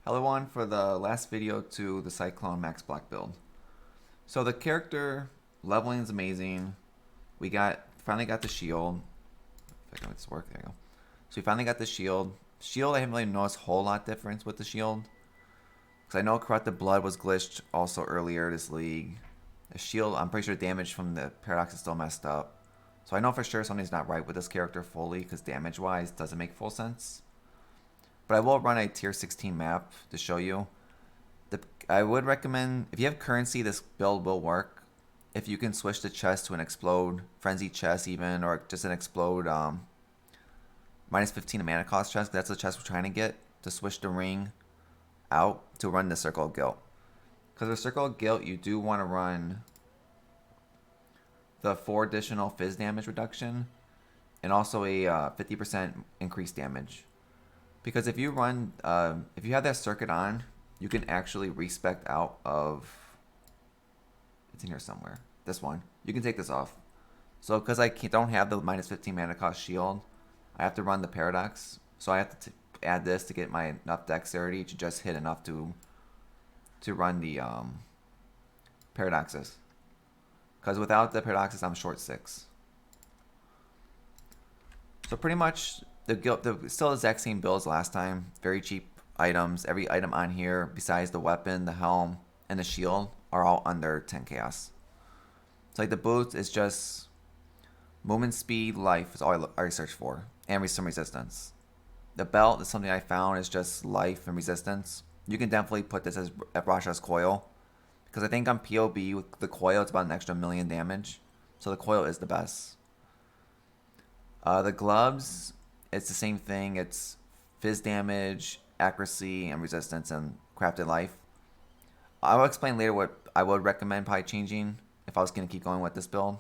Hello everyone for the last video to the Cyclone Max Black build. So the character leveling is amazing. We finally got the shield. If I can make this work, there you go. So we finally got the shield. Shield I haven't really noticed a whole lot difference with the shield. Because I know Corrupted Blood was glitched also earlier this league. The shield, I'm pretty sure damage from the Paradox is still messed up. So I know for sure something's not right with this character fully because damage wise doesn't make full sense. But I will run a tier 16 map to show you. I would recommend, if you have currency, this build will work. If you can switch the chest to an explode, frenzy chest even, or just an explode minus 15 mana cost chest, that's the chest we're trying to get, to switch the ring out to run the Circle of Guilt. Because with Circle of Guilt, you do want to run the 4 additional fizz damage reduction and also a 50% increased damage. Because if you run, if you have that circuit on, you can actually respec out of, it's in here somewhere, this one. You can take this off. So because I don't have the minus 15 mana cost shield, I have to run the Paradox. So I have to add this to get my enough dexterity to just hit enough to run the Paradoxes. Because without the Paradoxes, I'm short 6. So pretty much still the exact same build as last time. Very cheap items. Every item on here, besides the weapon, the helm, and the shield, are all under 10 chaos. So like the boots is just movement speed, life is all I search for, and some resistance. The belt is something I found is just life and resistance. You can definitely put this as Rasha's coil, because I think on POB with the coil it's about an extra 1,000,000 damage. So the coil is the best. The gloves, it's the same thing. It's fizz damage, accuracy, and resistance, and crafted life. I will explain later what I would recommend probably changing if I was going to keep going with this build.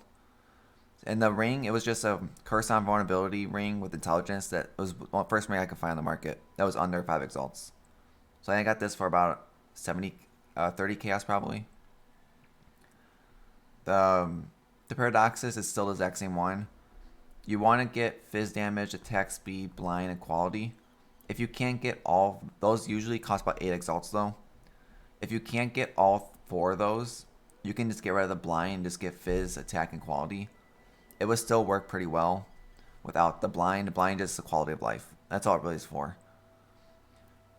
And the ring, it was just a Curse on Vulnerability ring with intelligence that was the first ring I could find on the market. That was under 5 exalts. So I got this for about 30 chaos probably. The Paradoxes is still the exact same one. You want to get fizz damage, attack speed, blind, and quality. If you can't get all, those usually cost about 8 exalts though. If you can't get all 4 of those, you can just get rid of the blind and just get fizz, attack, and quality. It would still work pretty well without the blind. The blind is the quality of life. That's all it really is for.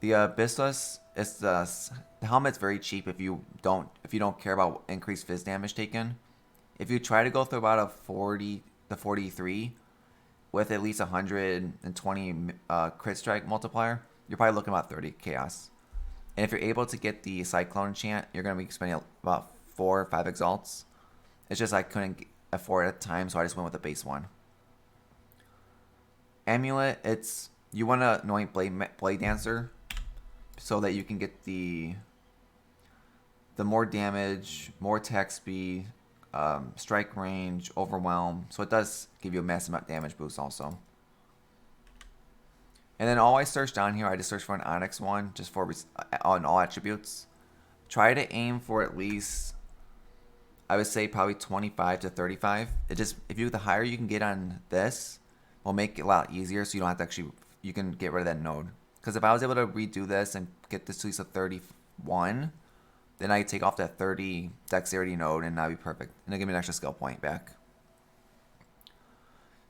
The Abyssas, the helmet's very cheap if you don't care about increased fizz damage taken. If you try to go through about a 43 with at least 120 crit strike multiplier, you're probably looking about 30 chaos. And if you're able to get the Cyclone enchant, you're going to be spending about 4 or 5 exalts. It's just I couldn't afford it at the time, so I just went with the base one. Amulet, you want to anoint Blade Dancer so that you can get the more damage, more attack speed, strike range, overwhelm. So it does give you a massive amount of damage boost also. And then all I searched down here, I just searched for an Onyx one, just for on all attributes. Try to aim for at least, I would say probably 25 to 35. The higher you can get on this, will make it a lot easier, so you don't have to actually, you can get rid of that node. Because if I was able to redo this and get this to at least a 31, then I could take off that 30 dexterity node and that'd be perfect. And it'll give me an extra skill point back.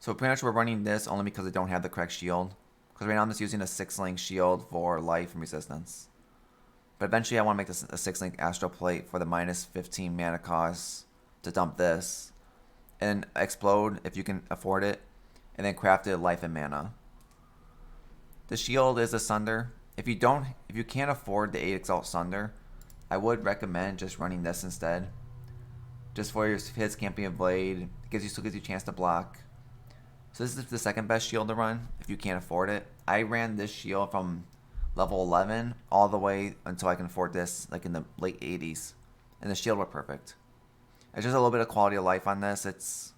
So pretty much we're running this only because I don't have the correct shield. Because right now I'm just using a 6-link shield for life and resistance. But eventually I want to make this a 6-link Astral Plate for the minus 15 mana cost to dump this. And explode if you can afford it. And then craft it life and mana. The shield is a Sunder. If you can't afford the 8 Exalt Sunder, I would recommend just running this instead. Just for your hits can't be a blade. It still gives you a chance to block. So this is the second best shield to run if you can't afford it. I ran this shield from level 11 all the way until I can afford this, like in the late 80s. And the shield were perfect. It's just a little bit of quality of life on this. It's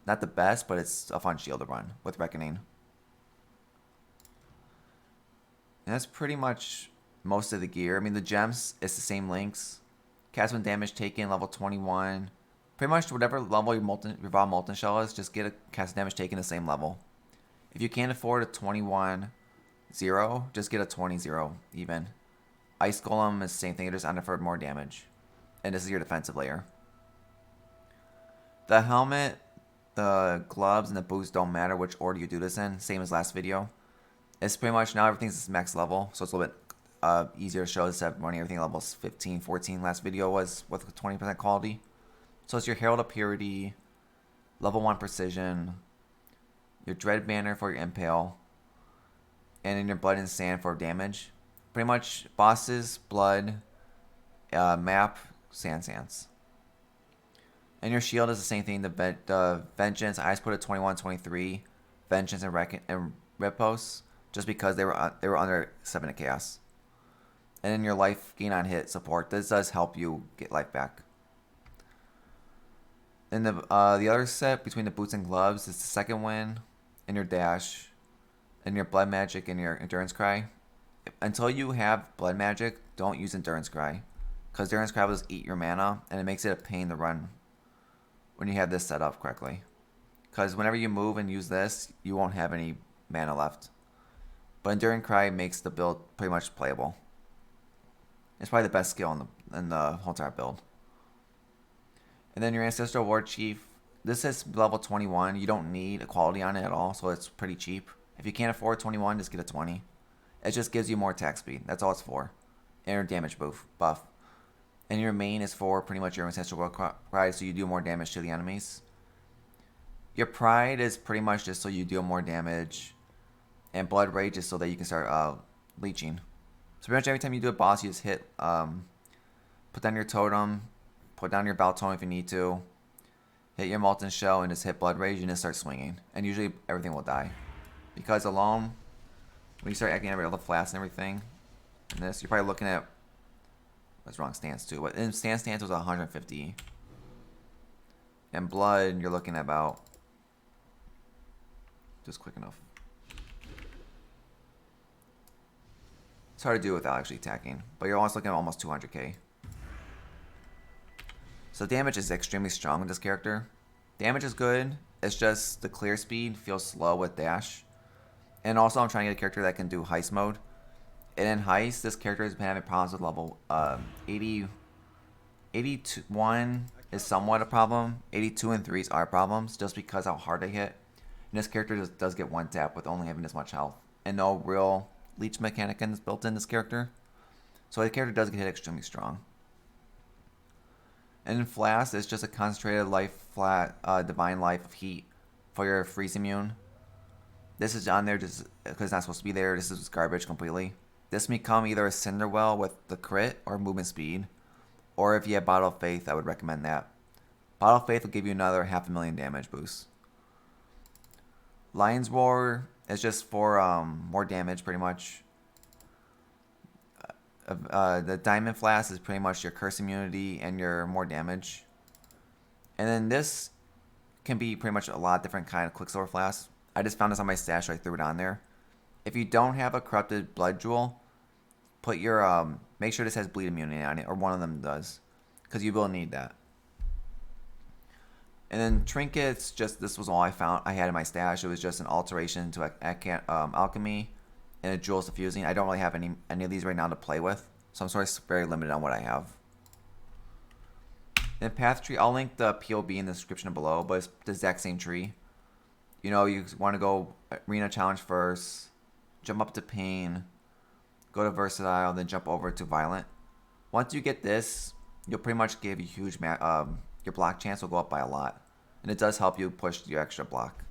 not the best, but it's a fun shield to run with Reckoning. And that's pretty much most of the gear. I mean, the gems, it's the same links. Cast when damage taken, level 21. Pretty much whatever level your Revolve Molten Shell is, just get a cast damage taken the same level. If you can't afford a 21-0, just get a 20-0 even. Ice Golem is the same thing, it just under for more damage. And this is your defensive layer. The helmet, the gloves, and the boots don't matter which order you do this in, same as last video. It's pretty much now everything's max level, so it's a little bit easier to show instead of running everything at levels 15, 14 last video was with 20% quality. So it's your Herald of Purity, level 1 precision, your Dread Banner for your Impale, and in your Blood and Sand for damage. Pretty much bosses, blood, map, sands. And your shield is the same thing. The Vengeance, I just put it 21, 23. Vengeance and Riposte, just because they were under 7 of Chaos. And then your life gain on hit support. This does help you get life back. And the other set between the boots and gloves is the second win, and your dash, and your blood magic and your endurance cry. Until you have blood magic, don't use endurance cry, because endurance cry will just eat your mana, and it makes it a pain to run when you have this set up correctly. Because whenever you move and use this, you won't have any mana left. But Enduring Cry makes the build pretty much playable. It's probably the best skill in the whole entire build. And then your Ancestral War Chief. This is level 21. You don't need equality on it at all, so it's pretty cheap. If you can't afford 21, just get a 20. It just gives you more attack speed. That's all it's for. And your damage buff. And your main is for pretty much your Ancestral War Pride, so you do more damage to the enemies. Your Pride is pretty much just so you deal more damage. And Blood Rage is so that you can start leeching. So pretty much every time you do a boss, you just hit, put down your totem, put down your Battle Totem if you need to, hit your Molten Shell, and just hit Blood Rage and just start swinging. And usually everything will die. Because alone, when you start acting every other flask and everything, and this, you're probably looking at, that's wrong stance too, but in stance was 150. And blood, you're looking at about, just quick enough. It's hard to do without actually attacking, but you're almost looking at almost 200k. So damage is extremely strong with this character. Damage is good, it's just the clear speed feels slow with dash. And also I'm trying to get a character that can do heist mode. And in heist, this character has been having problems with level 81 is somewhat a problem. 82 and 3s are problems just because how hard they hit. And this character just does get one tap with only having this much health. And no real leech mechanic is built in this character. So the character does get hit extremely strong. And in Flask, it's just a concentrated divine life of heat for your freeze immune. This is on there just because it's not supposed to be there. This is garbage completely. This may come either a Cinderwell with the crit or movement speed. Or if you have Bottle of Faith, I would recommend that. Bottle of Faith will give you another 500,000 damage boost. Lion's Roar is just for more damage pretty much. The Diamond Flask is pretty much your curse immunity and your more damage. And then this can be pretty much a lot of different kind of Quicksilver Flasks. I just found this on my stash, so I threw it on there. If you don't have a Corrupted Blood Jewel, put your make sure this has bleed immunity on it, or one of them does, because you will need that. And then trinkets, just this was all I had in my stash. It was just an alteration to alchemy and a jewels diffusing. I don't really have any of these right now to play with, so I'm sort of very limited on what I have. And path tree, I'll link the POB in the description below, but it's the exact same tree. You know, you want to go arena challenge first, jump up to pain, go to versatile, then jump over to violent. Once you get this, you'll pretty much give you huge your block chance will go up by a lot, and it does help you push your extra block.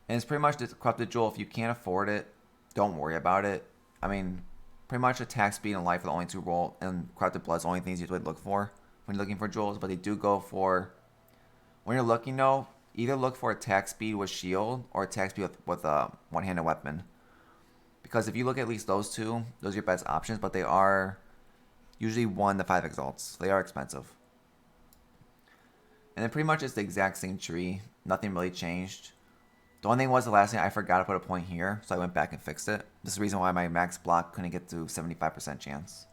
And it's pretty much the Corrupted Jewel. If you can't afford it, don't worry about it. I mean, pretty much attack speed and life are the only two roll, and Corrupted Blood is the only things you would look for when you're looking for jewels. But they do go for, when you're looking though, either look for attack speed with shield or attack speed with a one-handed weapon. Because if you look at least those two, those are your best options, but they are usually 1 to 5 exalts. They are expensive. And then pretty much it's the exact same tree. Nothing really changed. The only thing was the last thing I forgot to put a point here, so I went back and fixed it. This is the reason why my max block couldn't get to 75% chance.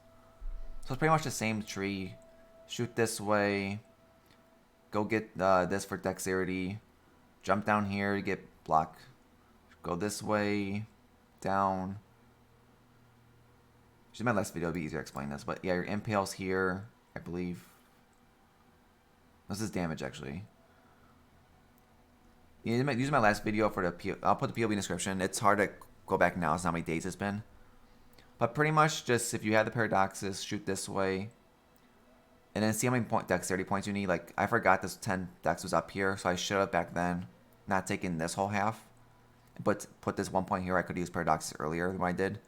So it's pretty much the same tree. Shoot this way. Go get this for dexterity. Jump down here to get block. Go this way. Down. Just my last video, it'll be easier to explain this. But yeah, your impales here, I believe. This is damage, actually. Use my last video for the I'll put the POV in the description. It's hard to go back now, so how many days it's been. But pretty much just, if you have the Paradoxus, shoot this way. And then see how many dexterity points you need. Like, I forgot this 10 dex was up here, so I should have back then not taken this whole half. But put this 1 point here. I could use Paradoxus earlier than I did.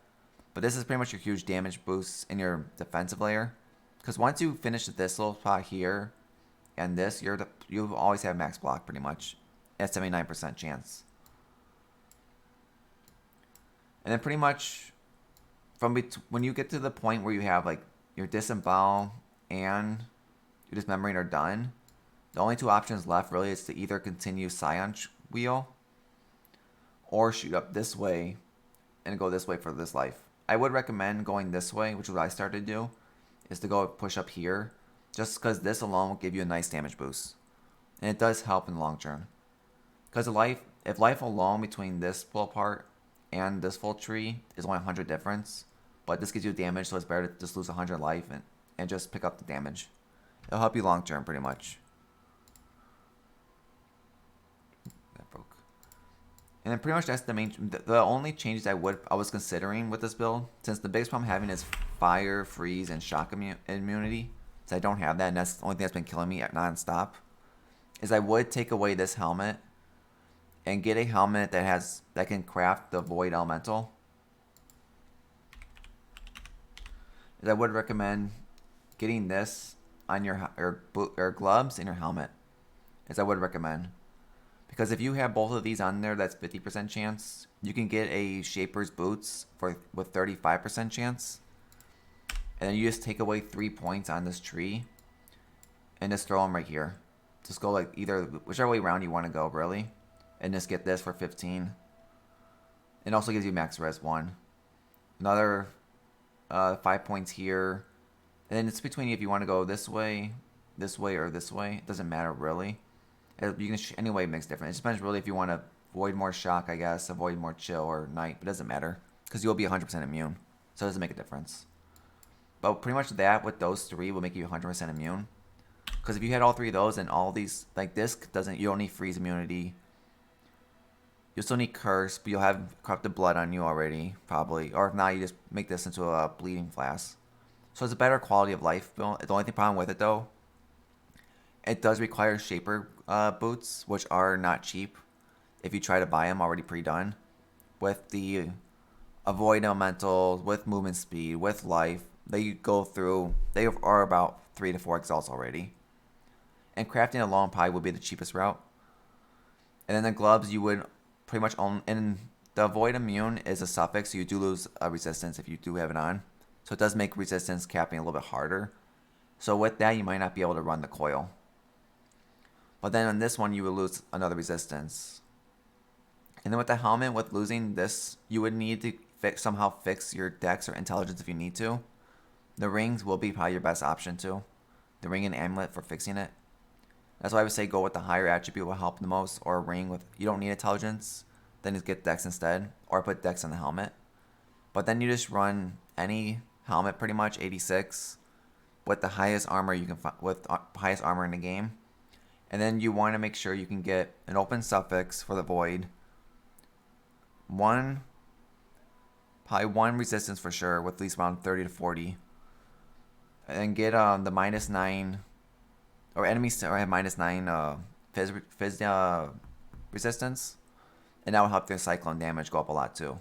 But this is pretty much your huge damage boost in your defensive layer. Because once you finish this little spot here and this, you always have max block pretty much. At 79% chance. And then pretty much when you get to the point where you have like your disembowel and your dismembering are done, the only two options left really is to either continue Scion Wheel or shoot up this way and go this way for this life. I would recommend going this way, which is what I started to do, is to go push up here, just because this alone will give you a nice damage boost. And it does help in the long term. Because if life alone between this full part and this full tree is only 100 difference, but this gives you damage, so it's better to just lose 100 life and just pick up the damage. It'll help you long term pretty much. That broke. And then pretty much that's the only changes I was considering with this build, since the biggest problem I'm having is fire, freeze, and shock immunity. So I don't have that, and that's the only thing that's been killing me non-stop. Is I would take away this helmet and get a helmet that can craft the Void Elemental. I would recommend getting this on your gloves and your helmet. As I would recommend. Because if you have both of these on there, that's 50% chance. You can get a Shaper's Boots with 35% chance. And then you just take away 3 points on this tree. And just throw them right here. Just go like whichever way around you want to go, really. And just get this for 15. It also gives you max res 1. Another 5 points here. And then it's between you if you want to go this way, or this way. It doesn't matter really. You can anyway, it makes difference. It depends really if you want to avoid more shock, I guess, avoid more chill or night. But it doesn't matter because you'll be 100% immune, so it doesn't make a difference. But pretty much that with those three will make you 100% immune. Because if you had all three of those and all these, like this you don't need freeze immunity. You'll still need curse, but you'll have corrupted blood on you already, probably. Or if not, you just make this into a bleeding flask. So it's a better quality of life build. The only problem with it though, it does require Shaper boots, which are not cheap if you try to buy them already pre-done. With the Avoid Elemental, with movement speed, with life, they are about 3 to 4 exalts already. And crafting alone probably would be the cheapest route. And then the gloves you would pretty much own, and the Avoid Immune is a suffix, so you do lose a resistance if you do have it on. So it does make resistance capping a little bit harder. So with that, you might not be able to run the coil. But then on this one, you would lose another resistance. And then with the helmet, with losing this, you would need to somehow fix your dex or intelligence if you need to. The rings will be probably your best option too. The ring and amulet for fixing it. That's why I would say go with the higher attribute will help the most, or a ring with, you don't need intelligence, then just get dex instead, or put dex on the helmet. But then you just run any helmet pretty much, 86, with the highest armor you can find, with highest armor in the game. And then you want to make sure you can get an open suffix for the void. Probably one resistance for sure, with at least around 30 to 40. And get the -9, or enemies or have -9 fizz resistance, and that will help their cyclone damage go up a lot too.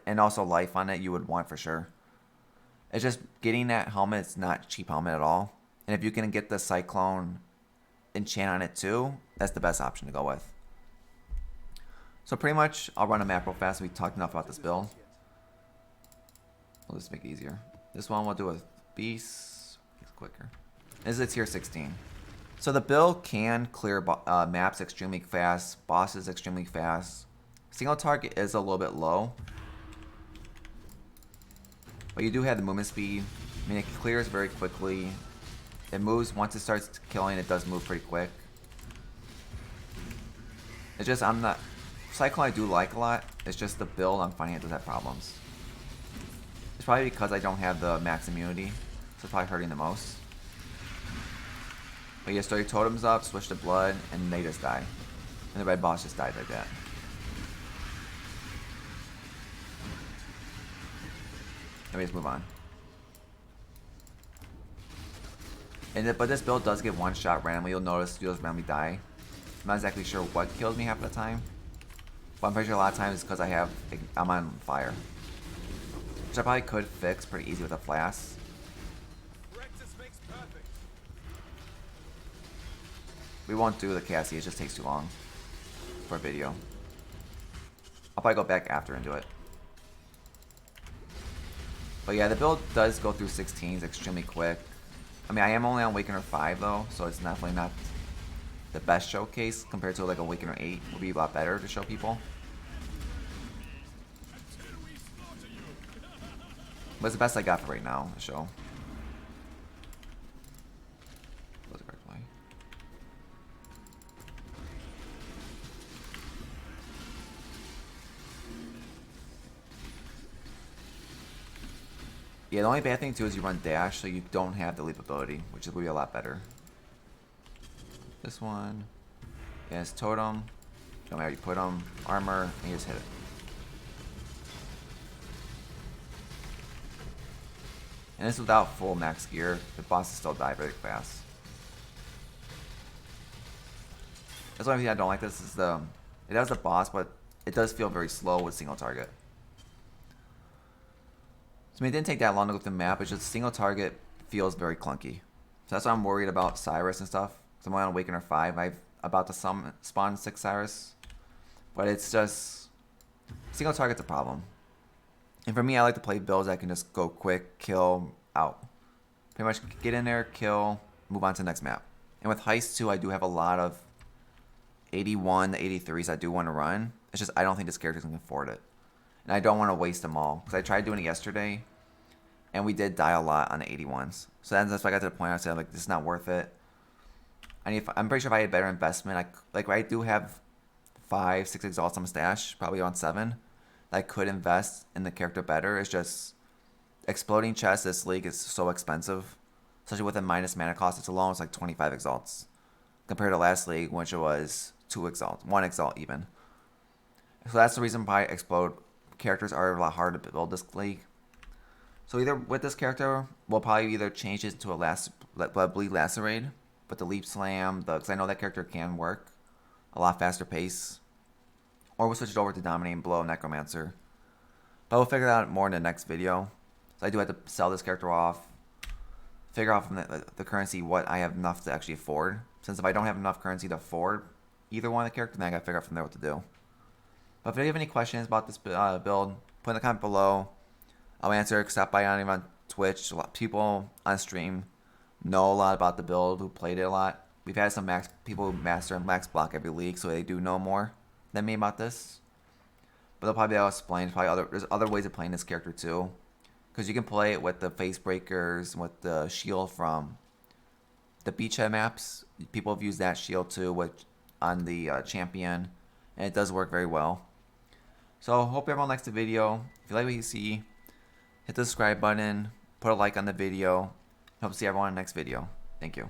And also life on it you would want for sure. It's just getting that helmet. It's not a cheap helmet at all, and if you can get the cyclone enchant on it too, that's the best option to go with. So pretty much, I'll run a map real fast. We talked enough about this build. We'll just make it easier. This one we'll do with beasts. It's quicker. This is a tier 16. So the build can clear maps extremely fast, bosses extremely fast. Single target is a little bit low, but you do have the movement speed. I mean, it clears very quickly. It moves, once it starts killing, it does move pretty quick. It's just, Cyclone I do like a lot. It's just the build I'm finding it does have problems. It's probably because I don't have the max immunity, so it's probably hurting the most. But you just throw your totems up, switch to blood, and they just die. And the red boss just died like that. Let me just move on. But this build does get one shot randomly. You'll notice you'll just randomly die. I'm not exactly sure what kills me half the time. But I'm pretty sure a lot of times it's because I'm on fire. Which I probably could fix pretty easy with a flask. We won't do the Cassie, it just takes too long for a video. I'll probably go back after and do it. But yeah, the build does go through 16s extremely quick. I mean, I am only on Awakener 5 though, so it's definitely not the best showcase compared to like Awakener 8. Would be a lot better to show people. But it's the best I got for right now to show. Close the correct way. Yeah, the only bad thing too is you run dash, so you don't have the leap ability, which would be a lot better. This one, yeah, it's totem. Don't matter, you put them, armor, and you just hit it. And this without full max gear, the bosses still die very fast. That's one thing I don't like. This is it has a boss, but it does feel very slow with single target. So I mean, it didn't take that long to go through the map. It's just single target feels very clunky. So that's why I'm worried about Cyrus and stuff. So I'm on Awakener 5. I'm about to spawn 6 Cyrus. But it's just single target's a problem. And for me, I like to play builds that can just go quick, kill, out. Pretty much get in there, kill, move on to the next map. And with Heist 2, I do have a lot of 81 to 83s I do want to run. It's just I don't think this character can afford it. And I don't want to waste them all. Because I tried doing it yesterday. And we did die a lot on the 81s. So that's why I got to the point I said, like, this is not worth it. I'm pretty sure if I had better investment, I do have 5, 6 exalts on my stash, probably on 7. I could invest in the character better. It's just exploding chests this league is so expensive. Especially with a minus mana cost, it's alone, it's like 25 exalts. Compared to last league, which was 2 exalts, 1 exalt even. So that's the reason why explode characters are a lot harder to build this league. So either with this character, we'll probably either change it to a Bleed Lacerate, but the Leap Slam, because I know that character can work a lot faster pace. Or we'll switch it over to Dominating Blow, Necromancer. But we'll figure that out more in the next video. So I do have to sell this character off. Figure out from the currency what I have enough to actually afford. Since if I don't have enough currency to afford either one of the characters, then I gotta figure out from there what to do. But if you have any questions about this build, put in the comment below. I'll answer. Stop by on even on Twitch. A lot of people on stream know a lot about the build, who played it a lot. We've had some people who master and max block every league, so they do know more than me about this. But they'll probably be able to explain. There's other ways of playing this character too. Because you can play it with the face breakers, with the shield from the beachhead maps. People have used that shield too on the champion. And it does work very well. So hope everyone likes the video. If you like what you see, hit the subscribe button, put a like on the video. Hope to see everyone in the next video. Thank you.